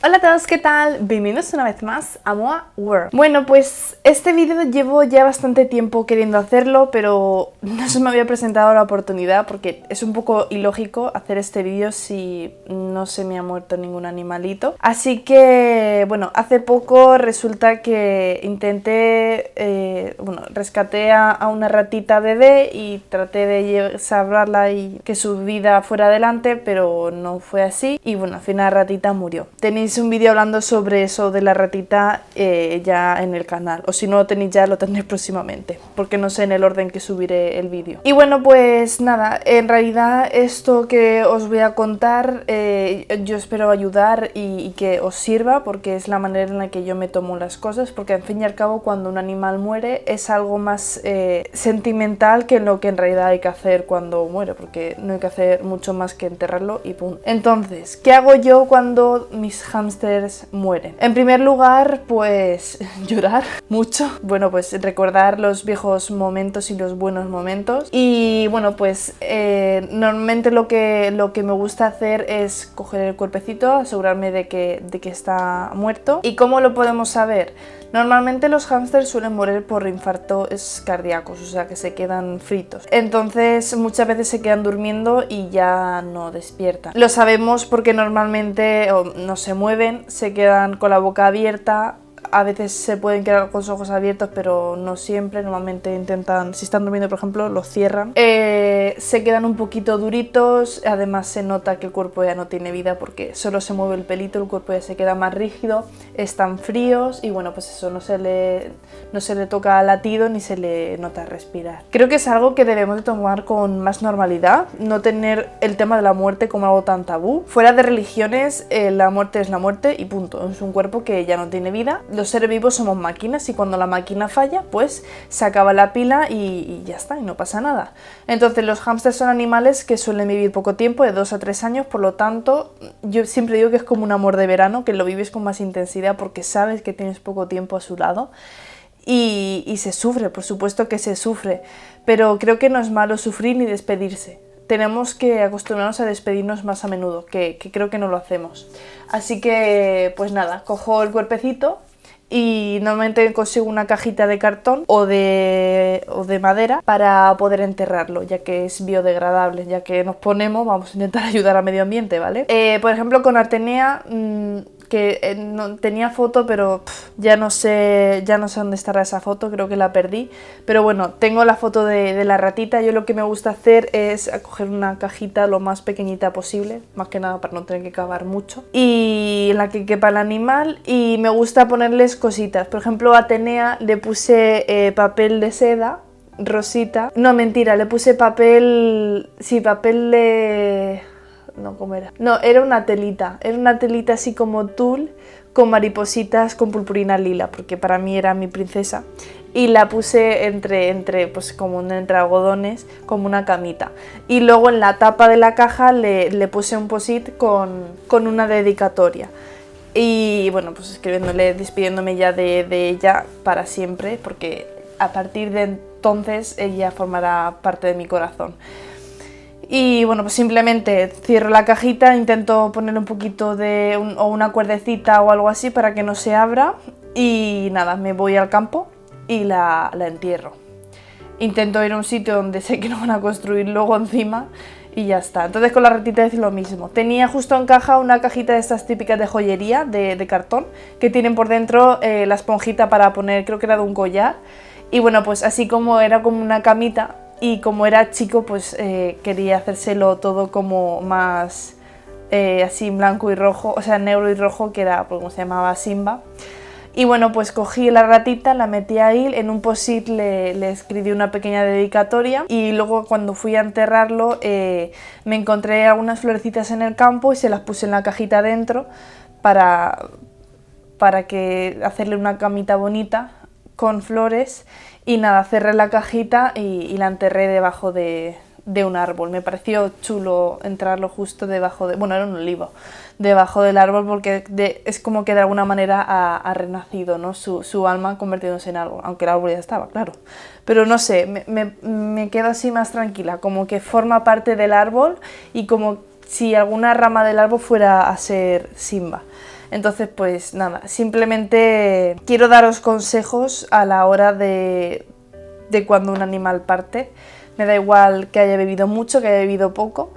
Hola a todos, ¿qué tal? Bienvenidos una vez más a Moa World. Bueno, pues este vídeo llevo ya bastante tiempo queriendo hacerlo, pero no se me había presentado la oportunidad porque es un poco ilógico hacer este vídeo si no se me ha muerto ningún animalito. Así que, bueno, hace poco resulta que intenté, rescaté a una ratita bebé y traté de salvarla y que su vida fuera adelante, pero no fue así y bueno, al final la ratita murió. Tenéis un vídeo hablando sobre eso de la ratita ya en el canal, o si no lo tenéis ya lo tendréis próximamente, porque no sé en el orden que subiré el vídeo. Y bueno, pues nada, en realidad esto que os voy a contar yo espero ayudar y que os sirva, porque es la manera en la que yo me tomo las cosas, porque al fin y al cabo cuando un animal muere es algo más sentimental que lo que en realidad hay que hacer cuando muere, porque no hay que hacer mucho más que enterrarlo y pum. Entonces, ¿qué hago yo cuando mis hámsters mueren? En primer lugar, pues llorar mucho. Bueno, pues recordar los viejos momentos y los buenos momentos. Y bueno, pues normalmente lo que me gusta hacer es coger el cuerpecito, asegurarme de que está muerto. ¿Y cómo lo podemos saber? Normalmente los hámsters suelen morir por infartos cardíacos, o sea que se quedan fritos. Entonces muchas veces se quedan durmiendo y ya no despiertan. Lo sabemos porque normalmente no se mueven, se quedan con la boca abierta. A veces se pueden quedar con los ojos abiertos, pero no siempre. Normalmente intentan, si están durmiendo por ejemplo, los cierran. Se quedan un poquito duritos, además se nota que el cuerpo ya no tiene vida porque solo se mueve el pelito, el cuerpo ya se queda más rígido, están fríos y bueno, pues eso, no se le toca latido ni se le nota respirar. Creo que es algo que debemos de tomar con más normalidad, no tener el tema de la muerte como algo tan tabú. Fuera de religiones, la muerte es la muerte y punto, es un cuerpo que ya no tiene vida. Los seres vivos somos máquinas y cuando la máquina falla, pues se acaba la pila y ya está, y no pasa nada. Entonces los hámsters son animales que suelen vivir poco tiempo, de 2 a 3 años, por lo tanto yo siempre digo que es como un amor de verano, que lo vives con más intensidad porque sabes que tienes poco tiempo a su lado. Y se sufre, por supuesto que se sufre, pero creo que no es malo sufrir ni despedirse. Tenemos que acostumbrarnos a despedirnos más a menudo, que creo que no lo hacemos. Así que, pues nada, cojo el cuerpecito y normalmente consigo una cajita de cartón o de madera para poder enterrarlo, ya que es biodegradable. Ya que nos ponemos, vamos a intentar ayudar al medio ambiente, ¿vale? Por ejemplo, con Artenea, que no, tenía foto, pero ya no sé dónde estará esa foto, creo que la perdí. Pero bueno, tengo la foto de la ratita. Yo lo que me gusta hacer es coger una cajita lo más pequeñita posible, más que nada para no tener que cavar mucho, y en la que quepa el animal, y me gusta ponerles cositas. Por ejemplo, a Atenea le puse papel de seda, rosita. No, mentira, le puse papel... Sí, papel de... No, ¿cómo era? No, era una telita así como tul, con maripositas con purpurina lila, porque para mí era mi princesa, y la puse entre pues como entre algodones, como una camita, y luego en la tapa de la caja le puse un post-it con una dedicatoria. Y bueno, pues escribiéndole, despidiéndome ya de ella para siempre, porque a partir de entonces ella formará parte de mi corazón. Y bueno, pues simplemente cierro la cajita, intento poner un poquito de o una cuerdecita o algo así para que no se abra, y nada, me voy al campo y la entierro. Intento ir a un sitio donde sé que no van a construir luego encima y ya está. Entonces con la ratita es lo mismo. Tenía justo en caja una cajita de estas típicas de joyería, de cartón, que tienen por dentro la esponjita para poner, creo que era de un collar. Y bueno, pues así como era como una camita, y como era chico, pues quería hacérselo todo como más así blanco y rojo, o sea negro y rojo, que era como se llamaba Simba. Y bueno, pues cogí la ratita, la metí ahí, en un post-it le escribí una pequeña dedicatoria, y luego cuando fui a enterrarlo me encontré algunas florecitas en el campo y se las puse en la cajita dentro para que hacerle una camita bonita con flores. Y nada, cerré la cajita y la enterré debajo de un árbol. Me pareció chulo enterrarlo justo debajo de... Bueno, era un olivo. Debajo del árbol, porque es como que de alguna manera ha renacido, ¿no? Su alma convirtiéndose en algo. Aunque el árbol ya estaba, claro. Pero no sé, me quedo así más tranquila. Como que forma parte del árbol y como si alguna rama del árbol fuera a ser Simba. Entonces pues nada, simplemente quiero daros consejos a la hora de cuando un animal parte. Me da igual que haya bebido mucho, que haya bebido poco,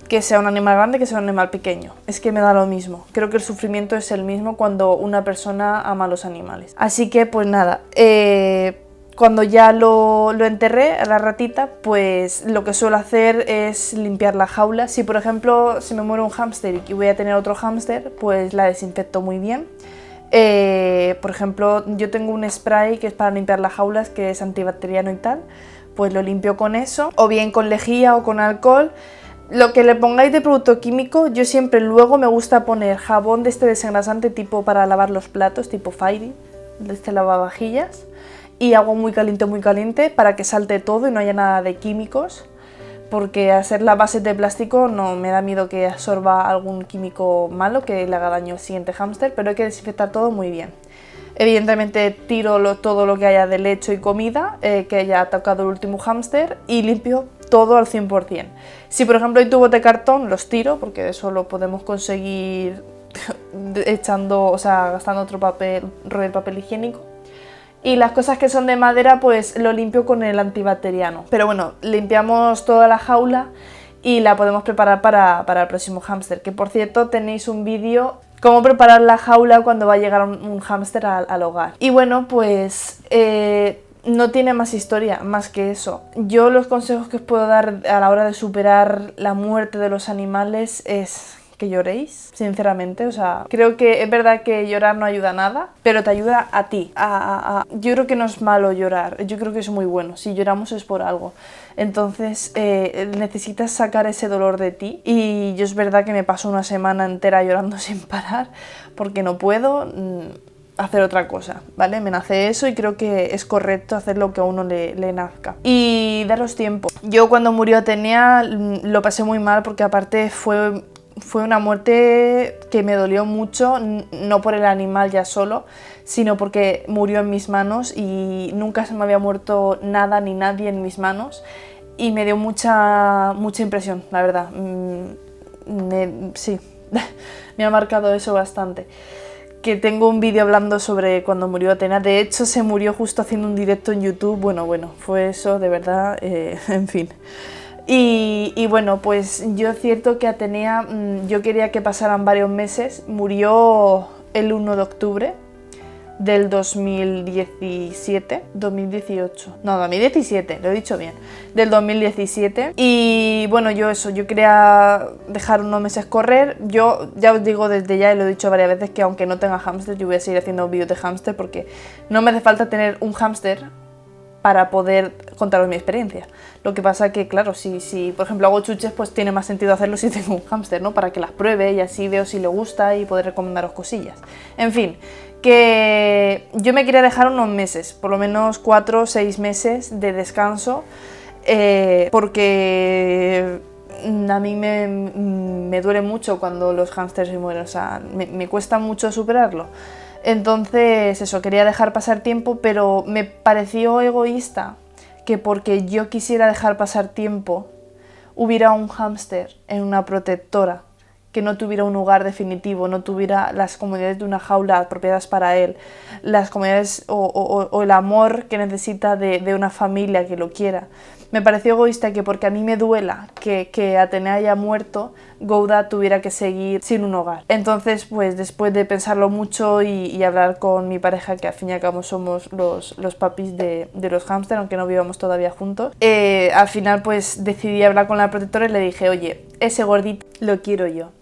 que sea un animal grande, que sea un animal pequeño. Es que me da lo mismo. Creo que el sufrimiento es el mismo cuando una persona ama a los animales. Así que pues nada, cuando ya lo enterré a la ratita, pues lo que suelo hacer es limpiar la jaula. Si por ejemplo se me muere un hámster y voy a tener otro hámster, pues la desinfecto muy bien. Por ejemplo, yo tengo un spray que es para limpiar las jaulas, que es antibacteriano y tal, pues lo limpio con eso, o bien con lejía o con alcohol. Lo que le pongáis de producto químico, yo siempre luego me gusta poner jabón de este desengrasante tipo para lavar los platos, tipo Fairy, de este lavavajillas, y agua muy caliente para que salte todo y no haya nada de químicos, porque al ser la base de plástico no me da miedo que absorba algún químico malo que le haga daño al siguiente hámster, pero hay que desinfectar todo muy bien. Evidentemente tiro todo lo que haya de lecho y comida que haya tocado el último hámster y limpio todo al 100%. Si por ejemplo hay tubos de cartón, los tiro, porque eso lo podemos conseguir gastando otro rollo de papel higiénico. Y las cosas que son de madera, pues lo limpio con el antibacteriano. Pero bueno, limpiamos toda la jaula y la podemos preparar para el próximo hámster. Que por cierto, tenéis un vídeo cómo preparar la jaula cuando va a llegar un hámster al hogar. Y bueno, pues no tiene más historia, más que eso. Yo los consejos que os puedo dar a la hora de superar la muerte de los animales es que lloréis, sinceramente. O sea, creo que es verdad que llorar no ayuda a nada, pero te ayuda a ti. Yo creo que no es malo llorar, yo creo que es muy bueno. Si lloramos es por algo. Entonces necesitas sacar ese dolor de ti, y yo es verdad que me paso una semana entera llorando sin parar porque no puedo hacer otra cosa, ¿vale? Me nace eso y creo que es correcto hacer lo que a uno le nazca. Y daros tiempo. Yo cuando murió Atenea lo pasé muy mal, porque aparte fue una muerte que me dolió mucho, no por el animal ya solo, sino porque murió en mis manos y nunca se me había muerto nada ni nadie en mis manos, y me dio mucha impresión, la verdad. Sí, me ha marcado eso bastante. Que tengo un vídeo hablando sobre cuando murió Atenea. De hecho, se murió justo haciendo un directo en YouTube. Bueno, fue eso, de verdad, en fin. Y bueno, pues yo es cierto que Atenea, yo quería que pasaran varios meses. Murió el 1 de octubre del 2017, 2018, no, 2017, lo he dicho bien, del 2017. Y bueno, yo quería dejar unos meses correr. Yo ya os digo desde ya, y lo he dicho varias veces, que aunque no tenga hámster, yo voy a seguir haciendo vídeos de hámster, porque no me hace falta tener un hámster para poder contaros mi experiencia. Lo que pasa que, claro, si por ejemplo hago chuches, pues tiene más sentido hacerlo si tengo un hámster, ¿no? Para que las pruebe y así veo si le gusta y poder recomendaros cosillas. En fin, que yo me quería dejar unos meses, por lo menos 4 o 6 meses de descanso, porque a mí me duele mucho cuando los hámsters se mueren, o sea, me cuesta mucho superarlo. Entonces eso, quería dejar pasar tiempo, pero me pareció egoísta que porque yo quisiera dejar pasar tiempo hubiera un hámster en una protectora que no tuviera un hogar definitivo, no tuviera las comodidades de una jaula apropiadas para él, las comodidades o el amor que necesita de una familia que lo quiera. Me pareció egoísta que porque a mí me duela que Atenea haya muerto, Gouda tuviera que seguir sin un hogar. Entonces, pues después de pensarlo mucho y hablar con mi pareja, que al fin y al cabo somos los papis de los hámster, aunque no vivamos todavía juntos, al final pues decidí hablar con la protectora y le dije, oye, ese gordito lo quiero yo.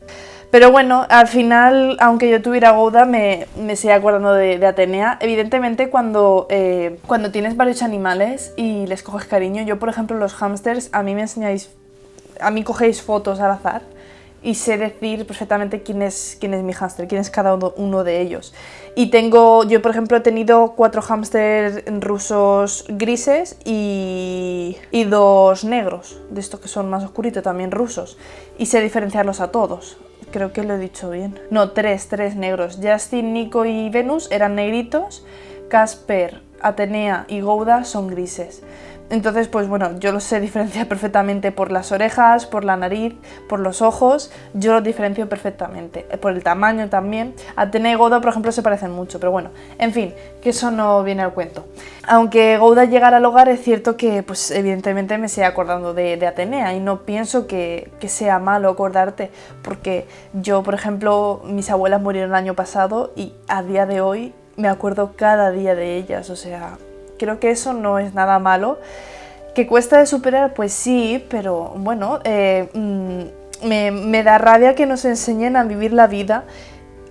Pero bueno, al final, aunque yo tuviera Gouda, me seguía acordando de Atenea. Evidentemente, cuando tienes varios animales y les coges cariño, yo por ejemplo los hámsters, a mí cogéis fotos al azar y sé decir perfectamente quién es mi hámster, quién es cada uno de ellos. Y yo por ejemplo he tenido 4 hámsters rusos grises y 2 negros, de estos que son más oscuritos, también rusos, y sé diferenciarlos a todos. Creo que lo he dicho bien. No, 3 negros. Justin, Nico y Venus eran negritos. Casper, Atenea y Gouda son grises. Entonces, pues bueno, yo los sé diferenciar perfectamente por las orejas, por la nariz, por los ojos, yo los diferencio perfectamente, por el tamaño también. Atenea y Gouda, por ejemplo, se parecen mucho, pero bueno, en fin, que eso no viene al cuento. Aunque Gouda llegara al hogar, es cierto que, pues evidentemente me sigue acordando de Atenea, y no pienso que sea malo acordarte, porque yo, por ejemplo, mis abuelas murieron el año pasado y a día de hoy me acuerdo cada día de ellas, o sea, creo que eso no es nada malo. ¿Que cuesta de superar? Pues sí, pero bueno, me da rabia que nos enseñen a vivir la vida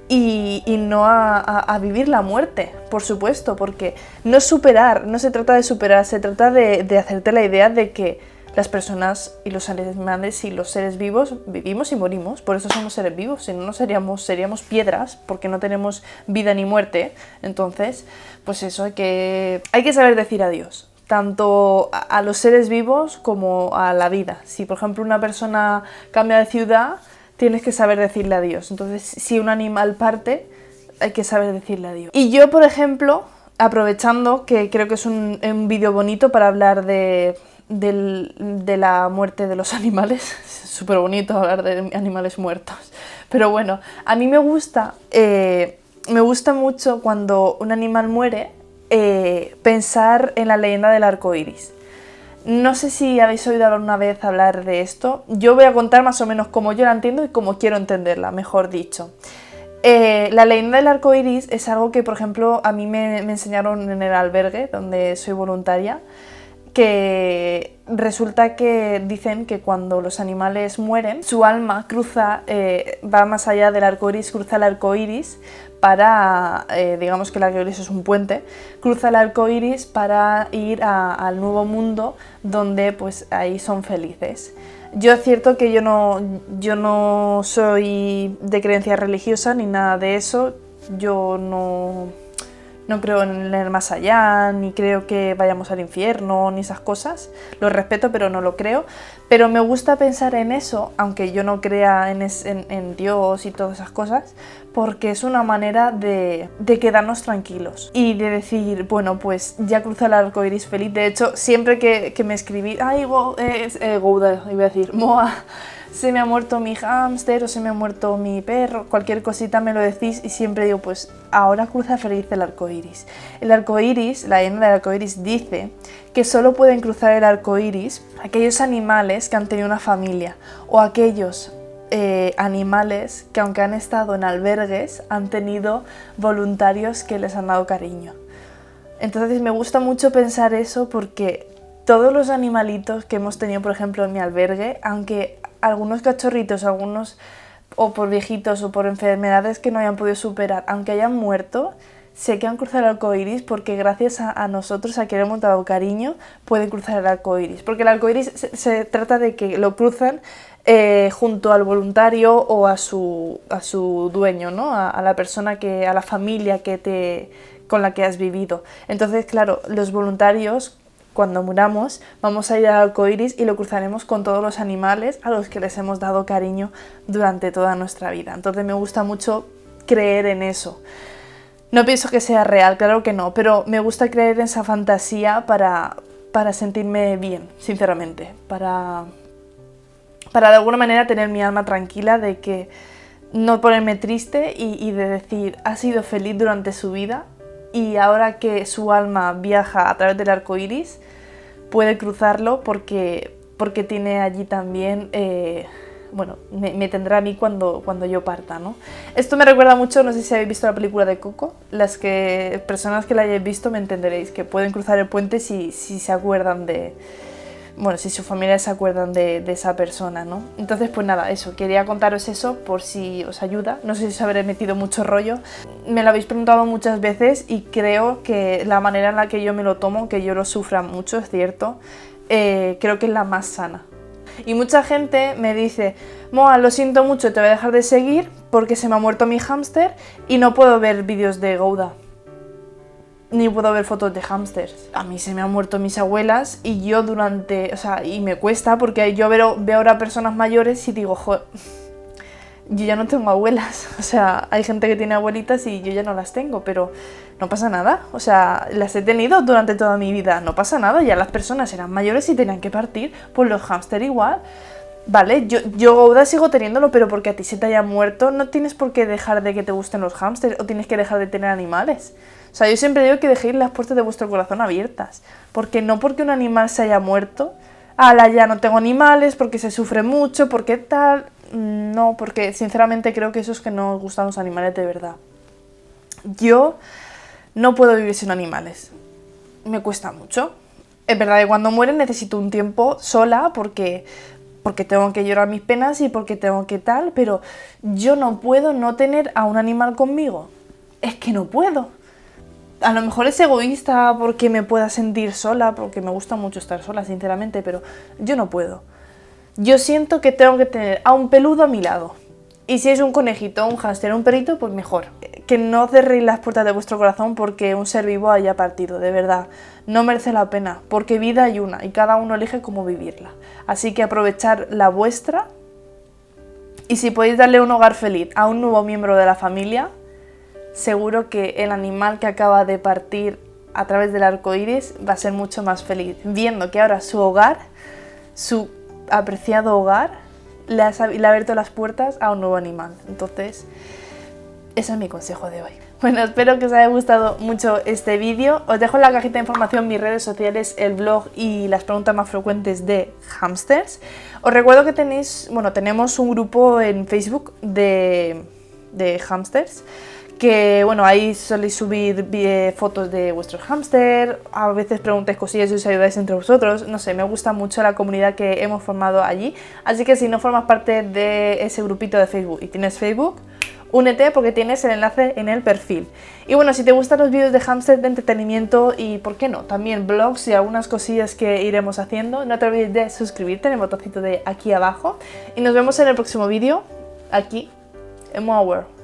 y no a vivir la muerte, por supuesto, porque no es superar, no se trata de superar, se trata de hacerte la idea de que las personas y los animales y los seres vivos vivimos y morimos, por eso somos seres vivos, si no, no seríamos piedras, porque no tenemos vida ni muerte. Entonces, pues eso, hay que saber decir adiós, tanto a los seres vivos como a la vida. Si por ejemplo una persona cambia de ciudad, tienes que saber decirle adiós. Entonces, si un animal parte, hay que saber decirle adiós. Y yo, por ejemplo, aprovechando que creo que es un vídeo bonito para hablar de la muerte de los animales, es súper bonito hablar de animales muertos, pero bueno, a mí me gusta mucho cuando un animal muere, pensar en la leyenda del arco iris. No sé si habéis oído alguna vez hablar de esto. Yo voy a contar más o menos cómo yo la entiendo y cómo quiero entenderla, mejor dicho. La leyenda del arco iris es algo que, por ejemplo, a mí me enseñaron en el albergue donde soy voluntaria, que resulta que dicen que cuando los animales mueren, su alma cruza, va más allá del arco iris, cruza el arco iris para, digamos que el arco iris es un puente, cruza el arco iris para ir al nuevo mundo donde pues ahí son felices. Yo es cierto que yo no soy de creencia religiosa ni nada de eso, yo no creo en el más allá, ni creo que vayamos al infierno, ni esas cosas. Lo respeto, pero no lo creo. Pero me gusta pensar en eso, aunque yo no crea en Dios y todas esas cosas, porque es una manera de quedarnos tranquilos y de decir, bueno, pues ya cruza el arco iris feliz. De hecho, siempre que me escribí, ay, Gouda, iba a decir, Moa, se me ha muerto mi hámster o se me ha muerto mi perro, cualquier cosita me lo decís y siempre digo, pues ahora cruza feliz el arco iris. El arco iris, la leyenda del arco iris dice que solo pueden cruzar el arco iris aquellos animales que han tenido una familia o aquellos animales que, aunque han estado en albergues, han tenido voluntarios que les han dado cariño. Entonces me gusta mucho pensar eso, porque todos los animalitos que hemos tenido, por ejemplo, en mi albergue, aunque algunos cachorritos, algunos o por viejitos o por enfermedades que no hayan podido superar, aunque hayan muerto, sé que han cruzado el arco iris porque gracias a nosotros, a que le hemos dado cariño, pueden cruzar el arco iris. Porque el arco iris se trata de que lo cruzan junto al voluntario o a su dueño, ¿no? A la persona a la familia con la que has vivido. Entonces, claro, los voluntarios, cuando muramos, vamos a ir al arco iris y lo cruzaremos con todos los animales a los que les hemos dado cariño durante toda nuestra vida. Entonces me gusta mucho creer en eso. No pienso que sea real, claro que no, pero me gusta creer en esa fantasía para sentirme bien, sinceramente, para de alguna manera tener mi alma tranquila, de que no ponerme triste y de decir, ha sido feliz durante su vida y ahora que su alma viaja a través del arco iris, puede cruzarlo porque tiene allí también, bueno, me tendrá a mí cuando yo parta, ¿no? Esto me recuerda mucho, no sé si habéis visto la película de Coco, personas que la hayáis visto me entenderéis, que pueden cruzar el puente si se acuerdan bueno, si sus familias se acuerdan de esa persona, ¿no? Entonces, pues nada, eso, quería contaros eso por si os ayuda. No sé si os habré metido mucho rollo. Me lo habéis preguntado muchas veces y creo que la manera en la que yo me lo tomo, aunque yo lo sufra mucho, es cierto, creo que es la más sana. Y mucha gente me dice, Moa, lo siento mucho, te voy a dejar de seguir porque se me ha muerto mi hámster y no puedo ver vídeos de Gouda. Ni puedo ver fotos de hámsters. A mí se me han muerto mis abuelas y yo y me cuesta porque yo veo ahora personas mayores y digo, joder, yo ya no tengo abuelas, o sea, hay gente que tiene abuelitas y yo ya no las tengo, pero no pasa nada, o sea, las he tenido durante toda mi vida, no pasa nada, ya las personas eran mayores y tenían que partir, pues los hámster igual, vale, yo Gouda sigo teniéndolo, pero porque a ti se te haya muerto, no tienes por qué dejar de que te gusten los hámsters o tienes que dejar de tener animales. O sea, yo siempre digo que dejéis las puertas de vuestro corazón abiertas, porque no porque un animal se haya muerto, ala, ya no tengo animales, porque se sufre mucho, porque tal... No, porque sinceramente creo que eso es que no os gustan los animales de verdad. Yo no puedo vivir sin animales. Me cuesta mucho. Es verdad que cuando mueren necesito un tiempo sola porque tengo que llorar mis penas y porque tengo que tal, pero yo no puedo no tener a un animal conmigo. Es que no puedo. A lo mejor es egoísta porque me pueda sentir sola, porque me gusta mucho estar sola, sinceramente, pero yo no puedo. Yo siento que tengo que tener a un peludo a mi lado. Y si es un conejito, un hámster, un perrito, pues mejor. Que no cerréis las puertas de vuestro corazón porque un ser vivo haya partido, de verdad. No merece la pena, porque vida hay una y cada uno elige cómo vivirla. Así que aprovechar la vuestra y si podéis darle un hogar feliz a un nuevo miembro de la familia, seguro que el animal que acaba de partir a través del arco iris va a ser mucho más feliz, viendo que ahora su hogar, su apreciado hogar, le ha abierto las puertas a un nuevo animal. Entonces, ese es mi consejo de hoy. Bueno, espero que os haya gustado mucho este vídeo. Os dejo en la cajita de información mis redes sociales, el blog y las preguntas más frecuentes de hámsters. Os recuerdo que tenemos un grupo en Facebook de hámsters. Que bueno, ahí soléis subir fotos de vuestros hámster, a veces preguntáis cosillas y os ayudáis entre vosotros, no sé, me gusta mucho la comunidad que hemos formado allí, así que si no formas parte de ese grupito de Facebook y tienes Facebook, únete porque tienes el enlace en el perfil. Y bueno, si te gustan los vídeos de hámster de entretenimiento y, ¿por qué no?, también vlogs y algunas cosillas que iremos haciendo, no te olvides de suscribirte en el botoncito de aquí abajo y nos vemos en el próximo vídeo, aquí en Moa World.